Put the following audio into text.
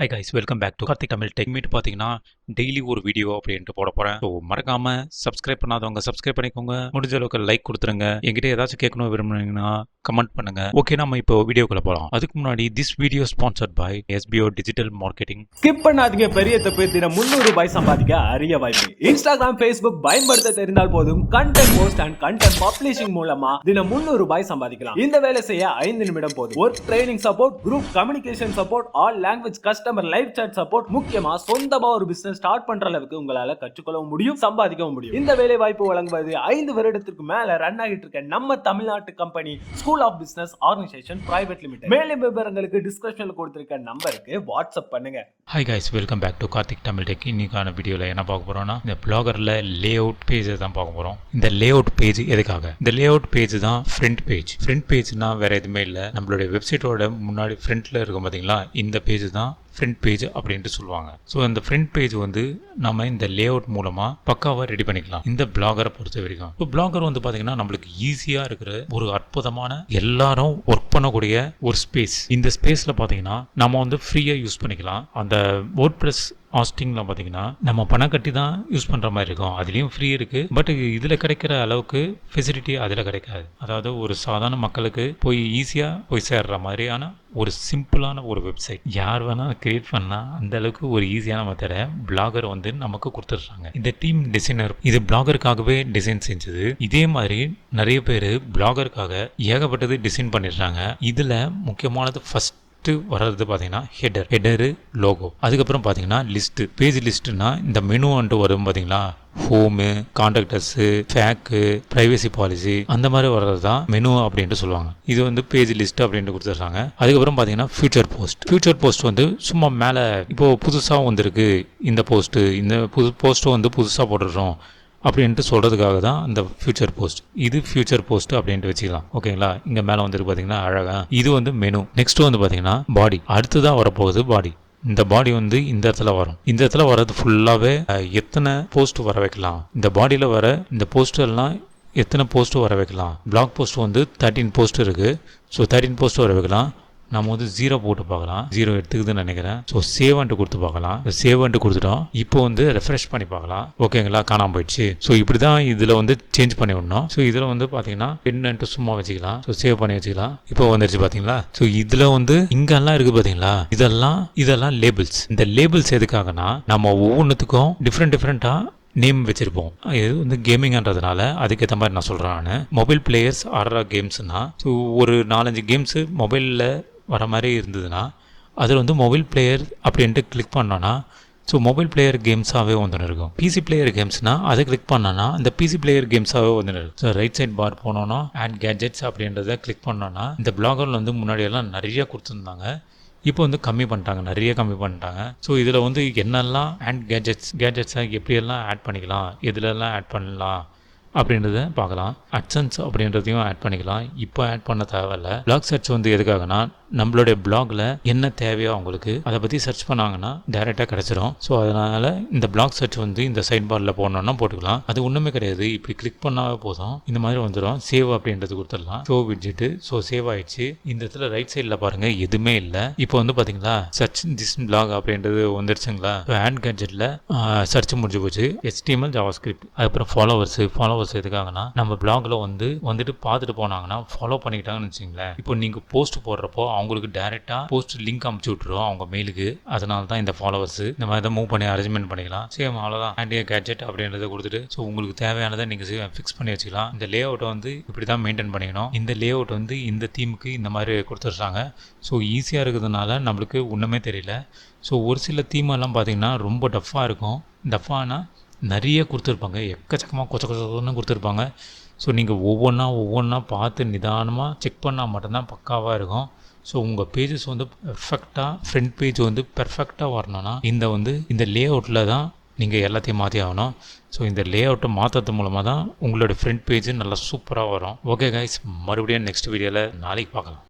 High guys, welcome back to Karthik Tamil tech meet. பார்த்தீங்கன்னா daily ஒரு video அப்படின்ட்டு போட போகிறேன். ஸோ மறக்காம சப்ஸ்கிரைப் பண்ணாதவங்க சப்ஸ்கிரைப் பண்ணிக்கோங்க. முடிஞ்ச அளவுக்கு லைக் கொடுத்துருங்க. என்கிட்ட ஏதாச்சும் கேட்கணும் விரும்புனீங்கன்னா கமெண்ட் பண்ணுங்க. ஓகே, நம்ம இப்போ வீடியோக்குள்ள போகலாம். அதுக்கு முன்னாடி this video sponsored by SPO digital marketing. Skip பண்ணாதீங்க, பெரிய தப்பு. தினம் 300 ரூபாய் சம்பாதிக்க அரிய வாய்ப்பு. இன்ஸ்டாகிராம், ஃபேஸ்புக் பயன்படுத்த தெரிந்தால் போதும். Content post and content publishing மூலமா தினம் 300 ரூபாய் சம்பாதிக்கலாம். இந்த வேலை செய்ய 5 நிமிடம் போதும். Work training support, group communication support, all language customer live chat support. முக்கியமா சொந்தமா ஒரு பிசினஸ் ஸ்டார்ட் பண்ற அளவுக்கு உங்களால கற்றுக்கொள்ளவும் முடியும், சம்பாதிக்கவும் முடியும். இந்த வேலை வாய்ப்பு வழங்குவது 5 வருடத்திற்கு மேல ரன் ஆகிட்டு இருக்க நம்ம தமிழ்நாட்டு company school of business organisation private limited. மேலும் விவரங்களுக்கு டிஸ்கிரிப்ஷன்ல கொடுத்திருக்க நம்பருக்கு வாட்ஸ்அப் பண்ணுங்க. Hi guys, welcome back to Karthik Tamil tech. இன்னைக்கான வீடியோவில் என்ன பார்க்க போறோம்னா, இந்த பிளாகர்ல லே அவுட் பேஜ் தான் பார்க்க போறோம். இந்த லே அவுட் பேஜ் எதுக்காக? இந்த லே அவுட் பேஜ் தான் ஃப்ரண்ட் பேஜ். ஃப்ரண்ட் பேஜ்னா வேற எதுவுமே இல்லை, நம்மளுடைய வெப்சைட்டோட முன்னாடி ஃப்ரண்ட்ல இருக்கும் பார்த்தீங்களா, இந்த பேஜ் தான் ஃப்ரண்ட் பேஜ் அப்படின்ட்டு சொல்லுவாங்க. ஸோ அந்த ஃப்ரண்ட் பேஜ் வந்து நம்ம இந்த லே அவுட் மூலமாக பக்காவாக ரெடி பண்ணிக்கலாம் இந்த பிளாகரை பொறுத்த வரைக்கும். இப்போ பிளாகர் வந்து பார்த்தீங்கன்னா நம்மளுக்கு ஈஸியாக இருக்கிற ஒரு அற்புதமான எல்லாரும் ஒர்க் பண்ணக்கூடிய ஒரு ஸ்பேஸ். இந்த ஸ்பேஸில் பார்த்தீங்கன்னா நம்ம வந்து ஃப்ரீயாக யூஸ் பண்ணிக்கலாம். அந்த வேர்ட்பிரஸ் ஹாஸ்டிங்கில் பார்த்தீங்கன்னா நம்ம பணம் கட்டி தான் யூஸ் பண்ணுற மாதிரி இருக்கும். அதுலேயும் ஃப்ரீ இருக்குது, பட் இதில் கிடைக்கிற அளவுக்கு ஃபெசிலிட்டி அதில் கிடைக்காது. அதாவது ஒரு சாதாரண மக்களுக்கு போய் ஈஸியாக போய் சேர்ற மாதிரியான ஒரு சிம்பிளான ஒரு வெப்சைட் யார் வேணால் கிரியேட் பண்ணால் அந்த அளவுக்கு ஒரு ஈஸியான மெத்தடை பிளாகர் வந்து நமக்கு கொடுத்துட்றாங்க. இந்த டீம் டிசைனர் இது பிளாகருக்காகவே டிசைன் செஞ்சது. இதே மாதிரி நிறைய பேர் பிளாகருக்காக ஏகப்பட்டது டிசைன் பண்ணிடுறாங்க. இதில் முக்கியமானது ஃபர்ஸ்ட் வர்றது பார்த்தீங்கன்னா ஹெடரு லோகோ. அதுக்கப்புறம் பார்த்தீங்கன்னா லிஸ்ட்டு, பேஜ் லிஸ்ட்டுனா இந்த மெனு வந்துட்டு வரும் பார்த்தீங்களா, ஹோமு, கான்டாக்டர்ஸு, ஃபேக்கு, ப்ரைவசி பாலிசி, அந்த மாதிரி வர்றது தான் மெனு அப்படின்ட்டு சொல்லுவாங்க. இது வந்து பேஜ் லிஸ்ட் அப்படின்ட்டு கொடுத்துட்றாங்க. அதுக்கப்புறம் பார்த்தீங்கன்னா ஃபியூச்சர் போஸ்ட் வந்து சும்மா மேலே இப்போ புதுசாக வந்திருக்கு இந்த போஸ்ட்டு, இந்த போஸ்ட்டு வந்து புதுசாக போட்டுடுறோம் அப்படின்ட்டு சொல்கிறதுக்காக தான் இந்த ஃபியூச்சர் போஸ்ட். இது ஃபியூச்சர் போஸ்ட் அப்படின்ட்டு வச்சுக்கலாம். ஓகேங்களா, இங்கே மேலே வந்துருக்கு பார்த்தீங்கன்னா அழகாக. இது வந்து மெனு. நெக்ஸ்ட் வந்து பார்த்தீங்கன்னா பாடி. அடுத்ததான் வரப்போகுது பாடி. இந்த பாடி வந்து இந்த இடத்துல வரும். இந்த இடத்துல வர்றது ஃபுல்லாகவே எத்தனை போஸ்ட் வர வைக்கலாம், இந்த பாடியில் வர இந்த போஸ்ட் எல்லாம் எத்தனை போஸ்ட் வர வைக்கலாம். பிளாக் போஸ்ட் வந்து 13 போஸ்ட் இருக்குது. ஸோ 13 போஸ்ட் வர வைக்கலாம். நம்ம வந்து 0 போட்டு பார்க்கலாம். 0 எடுத்துக்குதுன்னு நினைக்கிறேன். ஸோ சேவன்ட்டு கொடுத்து பார்க்கலாம். சேவன்ட்டு கொடுத்துட்டோம். இப்போ வந்து ரெஃப்ரெஷ் பண்ணி பார்க்கலாம். ஓகேங்களா, காணாமல் போயிடுச்சு. ஸோ இப்படி தான் இதில் வந்து சேஞ்ச் பண்ணி விடணும். ஸோ இதில் வந்து பார்த்தீங்கன்னா பென்னுட்டு சும்மா வச்சுக்கலாம். ஸோ சேவ் பண்ணி வச்சுக்கலாம். இப்போ வந்துருச்சு பார்த்தீங்களா. ஸோ இதில் வந்து இங்கெல்லாம் இருக்குது பார்த்தீங்களா, இதெல்லாம் லேபிள்ஸ். இந்த லேபிள்ஸ் எதுக்காகனா நம்ம ஒவ்வொன்றுத்துக்கும் டிஃப்ரெண்ட்டாக நேம் வச்சிருப்போம். இது வந்து கேமிங்ன்றதுனால அதுக்கேற்ற மாதிரி நான் சொல்கிறேன். நான் மொபைல் பிளேயர்ஸ் ஆடுற கேம்ஸ்னா, ஸோ ஒரு 4-5 கேம்ஸு மொபைலில் வர மாதிரி இருந்ததுன்னா அதில் வந்து மொபைல் பிளேயர் அப்படின்ட்டு கிளிக் பண்ணோன்னா ஸோ மொபைல் பிளேயர் கேம்ஸாகவே வந்துன்னு இருக்கும். பிசி பிளேயர் கேம்ஸ்னால் அதை கிளிக் பண்ணோன்னா இந்த பிசி பிளேயர் கேம்ஸாகவே வந்துன்னு இருக்கும். ஸோ ரைட் சைட் பார் போனோன்னா ஆட் கேஜெட்ஸ் அப்படின்றத கிளிக் பண்ணோன்னா இந்த பிளாகரில் வந்து முன்னாடியெல்லாம் நிறைய கொடுத்துருந்தாங்க. இப்போ வந்து நிறைய கம்மி பண்ணிட்டாங்க. ஸோ இதில் வந்து என்னெல்லாம் ஆட் கேஜெட்ஸாக எப்படியெல்லாம் ஆட் பண்ணிக்கலாம், எதுலெல்லாம் ஆட் பண்ணலாம் அப்படின்றத பார்க்கலாம். அட்சன்ஸ் அப்படின்றதையும் ஆட் பண்ணிக்கலாம். இப்போ ஆட் பண்ண தேவையில்ல. பிளாக் சர்ச் வந்து எதுக்காகனா நம்மளுடைய பிளாகில் என்ன தேவையோ அவங்களுக்கு அதை பற்றி சர்ச் பண்ணாங்கன்னா டைரெக்டாக கிடச்சிரும். ஸோ அதனால் இந்த பிளாக் சர்ச் வந்து இந்த சைட் பாரில் போடணுன்னா போட்டுக்கலாம். அது ஒன்றுமே கிடையாது. இப்படி கிளிக் பண்ணாவே போதும், இந்த மாதிரி வந்துடும். சேவ் அப்படின்றது கொடுத்துடலாம். ஷோ விட்ஜெட்டு. ஸோ சேவ் ஆயிடுச்சு. இந்த இடத்துல ரைட் சைடில் பாருங்கள் எதுவுமே இல்லை. இப்போ வந்து பார்த்தீங்களா சர்ச் திஸ் பிளாக் அப்படின்றது வந்துருச்சுங்களா. ஆட் கேட்ஜெட்டில் சர்ச் முடிஞ்சு போச்சு. HTML JavaScript. அதுக்கப்புறம் ஃபாலோவர்ஸ் எதுக்காகனா நம்ம பிளாகில் வந்துட்டு பார்த்துட்டு போனாங்கன்னா ஃபாலோ பண்ணிக்கிட்டாங்கன்னு வச்சுங்களேன். இப்போ நீங்கள் போஸ்ட் போடுறப்போ அவங்களுக்கு டைரெக்டாக போஸ்ட் லிங்க் அமுச்சு விட்டுரும் அவங்க மெயிலுக்கு. அதனால தான் இந்த ஃபாலோவர்ஸ். இந்த மாதிரி தான் மூவ் பண்ணி அரேஞ்ச்மெண்ட் பண்ணிக்கலாம். சேம் அவ்வளோதான். ஆண்டிய கேட்ஜெட் அப்படின்றத கொடுத்துட்டு ஸோ உங்களுக்கு தேவையானதை நீங்கள் ஃபிக்ஸ் பண்ணி வச்சுக்கலாம். இந்த லே அவுட்டை வந்து இப்படி தான் மெயின்டைன் பண்ணிக்கணும். இந்த லே அவுட் வந்து இந்த தீமுக்கு இந்த மாதிரி கொடுத்துட்றாங்க. ஸோ ஈஸியாக இருக்கிறதுனால நம்மளுக்கு ஒன்றுமே தெரியல. ஸோ ஒரு சில தீமெல்லாம் பார்த்தீங்கன்னா ரொம்ப டஃப்பாக இருக்கும். டஃப்பானா நிறைய கொடுத்துருப்பாங்க, எக்கச்சக்கமாக கொச்சன்னு கொடுத்துருப்பாங்க. ஸோ நீங்கள் ஒவ்வொன்றா பார்த்து நிதானமாக செக் பண்ணால் மட்டும்தான் பக்காவாக இருக்கும். ஸோ உங்கள் பேஜஸ் வந்து பெர்ஃபெக்டாக ஃப்ரண்ட் பேஜ் வந்து பெர்ஃபெக்டாக வரணும்னா இந்த லே அவுட்டில் தான் நீங்கள் எல்லாத்தையும் மாற்றி ஆகணும். ஸோ இந்த லே அவுட்டை மாற்றுறது மூலமாக தான் உங்களோட ஃப்ரண்ட் பேஜ் நல்லா சூப்பராக வரும். ஓகே கைஸ், மறுபடியும் நெக்ஸ்ட் வீடியோவில் நாளைக்கு பார்க்கலாம்.